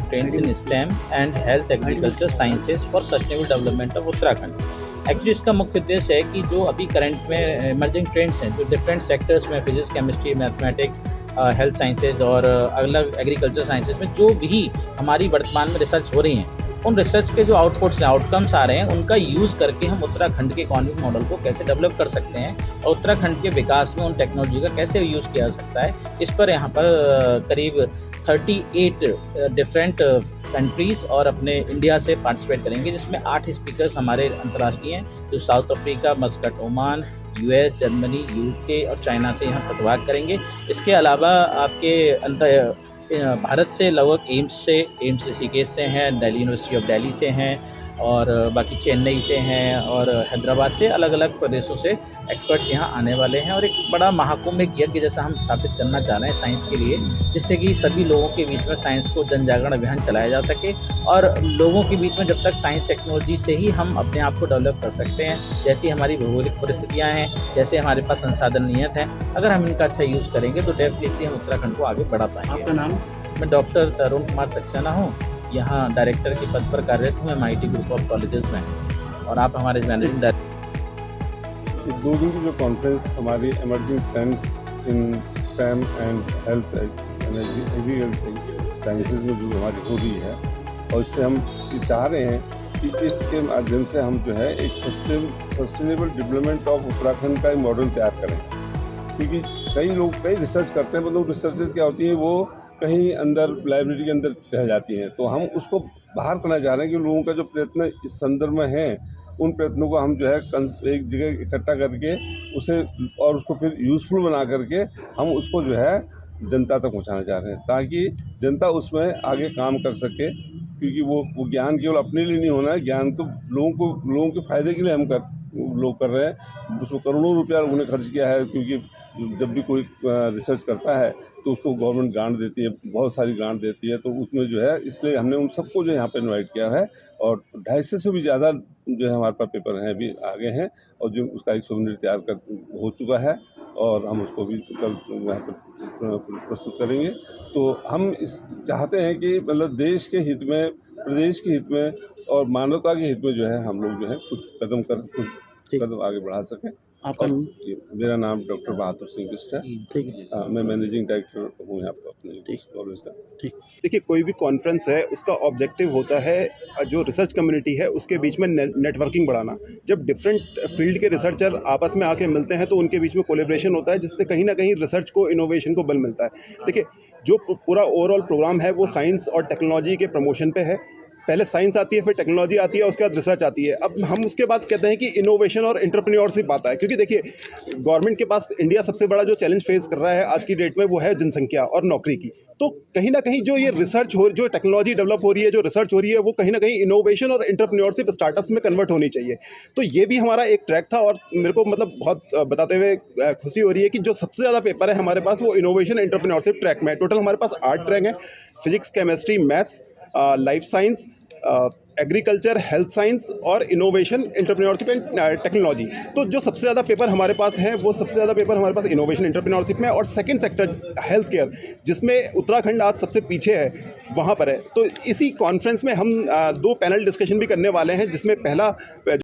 Trends in stem and health agriculture sciences for sustainable development of Uttarakhand. Actually इसका मुख्य उद्देश्य है कि जो अभी करंट में इमर्जिंग ट्रेंड्स हैं, जो डिफरेंट सेक्टर्स में physics, chemistry, mathematics, health sciences और अलग एग्रीकल्चर साइंसेज में जो भी हमारी वर्तमान में रिसर्च हो रही हैं, उन रिसर्च के जो आउटपुट्स हैं, आउटकम्स आ रहे हैं, उनका यूज़ करके हम उत्तराखंड के इकोनॉमिक मॉडल को कैसे डेवलप कर सकते हैं और उत्तराखंड के विकास में उन टेक्नोलॉजी का कैसे यूज़ किया जा सकता है। इस पर यहाँ पर करीब 38 डिफरेंट कंट्रीज़ और अपने इंडिया से पार्टिसिपेट करेंगे, जिसमें 8 स्पीकर्स हमारे अंतर्राष्ट्रीय हैं, जो south Africa, Muscat, Oman, US, Germany, UK और चाइना से यहाँ प्रतिभाग करेंगे। इसके अलावा आपके भारत से लगभग एम्स ऋषिकेश से हैं, दिल्ली यूनिवर्सिटी ऑफ दिल्ली से हैं और बाकी चेन्नई से हैं और हैदराबाद से, अलग अलग प्रदेशों से एक्सपर्ट्स यहाँ आने वाले हैं। और एक बड़ा महाकुंभ, एक यज्ञ जैसा हम स्थापित करना चाह रहे हैं साइंस के लिए, जिससे कि सभी लोगों के बीच में साइंस को जन जागरण अभियान चलाया जा सके और लोगों के बीच में जब तक साइंस टेक्नोलॉजी से ही हम अपने आप को डेवलप कर सकते हैं, जैसी हमारी भौगोलिक परिस्थितियाँ हैं, जैसे हमारे पास संसाधन नियत हैं, अगर हम इनका अच्छा यूज़ करेंगे तो डेफिनेटली हम उत्तराखंड को आगे बढ़ा पाएंगे। आपका नाम? मैं डॉक्टर तरुण कुमार सक्सेना हूँ, यहाँ डायरेक्टर के पद पर कार्यरत हूँ MIT ग्रुप ऑफ कॉलेजेस में, और आप हमारे मैनेजिंग डायरेक्टर। इस 2 दिन की जो कॉन्फ्रेंस हमारी emerging trends in stem and health agriculture sciences में जो हमारी हो रही है, और इससे हम ये चाह रहे हैं कि इसके माध्यम से हम जो है एक सस्टेनेबल डेवलपमेंट ऑफ उत्तराखंड का एक मॉडल तैयार करें। क्योंकि कई रिसर्च करते हैं, मतलब रिसर्चेज क्या होती हैं, वो कहीं अंदर लाइब्रेरी के अंदर रह जाती हैं, तो हम उसको बाहर करना चाह रहे हैं कि लोगों का जो प्रयत्न इस संदर्भ में है, उन प्रयत्नों को हम जो है एक जगह इकट्ठा करके उसे और उसको फिर यूज़फुल बना करके हम उसको जो है जनता तक पहुंचाना चाह रहे हैं, ताकि जनता उसमें आगे काम कर सके। क्योंकि वो ज्ञान केवल अपने लिए नहीं होना है, ज्ञान तो लोगों के फ़ायदे के लिए हम लोग कर रहे हैं। उसको करोड़ों रुपया उन्हें खर्च किया है, क्योंकि जब भी कोई रिसर्च करता है तो उसको गवर्नमेंट ग्रांट देती है, बहुत सारी ग्रांट देती है, तो उसमें जो है इसलिए हमने उन सबको जो यहाँ पे इनवाइट किया है। और 250 से भी ज़्यादा जो है हमारे पास पेपर हैं, अभी आगे हैं, और जो उसका एक सोमनिट तैयार हो चुका है और हम उसको भी कल यहाँ पर प्रस्तुत करेंगे। तो हम चाहते हैं कि मतलब देश के हित में, प्रदेश के हित में और मानवता के हित में जो है हम लोग जो है कुछ कदम आगे बढ़ा सकें। आपका? मेरा नाम डॉक्टर बहादुर सिंह बिष्ट है। ठीक है। मैं मैनेजिंग डायरेक्टर हूँ यहाँ पर अपने कॉलेज का। ठीक। देखिए, कोई भी कॉन्फ्रेंस है उसका ऑब्जेक्टिव होता है जो रिसर्च कम्युनिटी है उसके बीच में नेटवर्किंग बढ़ाना। जब डिफरेंट फील्ड के रिसर्चर आपस में आके मिलते हैं तो उनके बीच में कोलेब्रेशन होता है, जिससे कहीं ना कहीं रिसर्च को, इनोवेशन को बल मिलता है। देखिए, जो पूरा ओवरऑल प्रोग्राम है वो साइंस और टेक्नोलॉजी के प्रमोशन पे है। पहले साइंस आती है, फिर टेक्नोलॉजी आती है, उसके बाद रिसर्च आती है। अब हम उसके बाद कहते हैं कि इनोवेशन और एंटरप्रेन्योरशिप आता है। क्योंकि देखिए, गवर्नमेंट के पास इंडिया सबसे बड़ा जो चैलेंज फेस कर रहा है आज की डेट में, वो है जनसंख्या और नौकरी की। तो कहीं ना कहीं जो ये रिसर्च जो टेक्नोलॉजी डेवलप हो रही है, जो रिसर्च हो रही है, वो कहीं ना कहीं इनोवेशन और एंटरप्रेन्योरशिप स्टार्टअप्स में कन्वर्ट होनी चाहिए। तो ये भी हमारा एक ट्रैक था, और मेरे को मतलब बहुत बताते हुए खुशी हो रही है कि जो सबसे ज़्यादा पेपर है हमारे पास, वो इनोवेशन एंटरप्रेन्योरशिप ट्रैक में। टोटल हमारे पास 8 ट्रैक हैं: physics, chemistry, maths, life science, agriculture, health science और इनोवेशन, एंटरप्रेन्योरशिप एंड टेक्नोलॉजी। तो जो सबसे ज़्यादा पेपर हमारे पास हैं, वो सबसे ज़्यादा पेपर हमारे पास इनोवेशन एंटरप्रेन्योरशिप में, और सेकंड सेक्टर हेल्थ केयर, जिसमें उत्तराखंड आज सबसे पीछे है, वहाँ पर है। तो इसी कॉन्फ्रेंस में हम 2 पैनल डिस्कशन भी करने वाले हैं, जिसमें पहला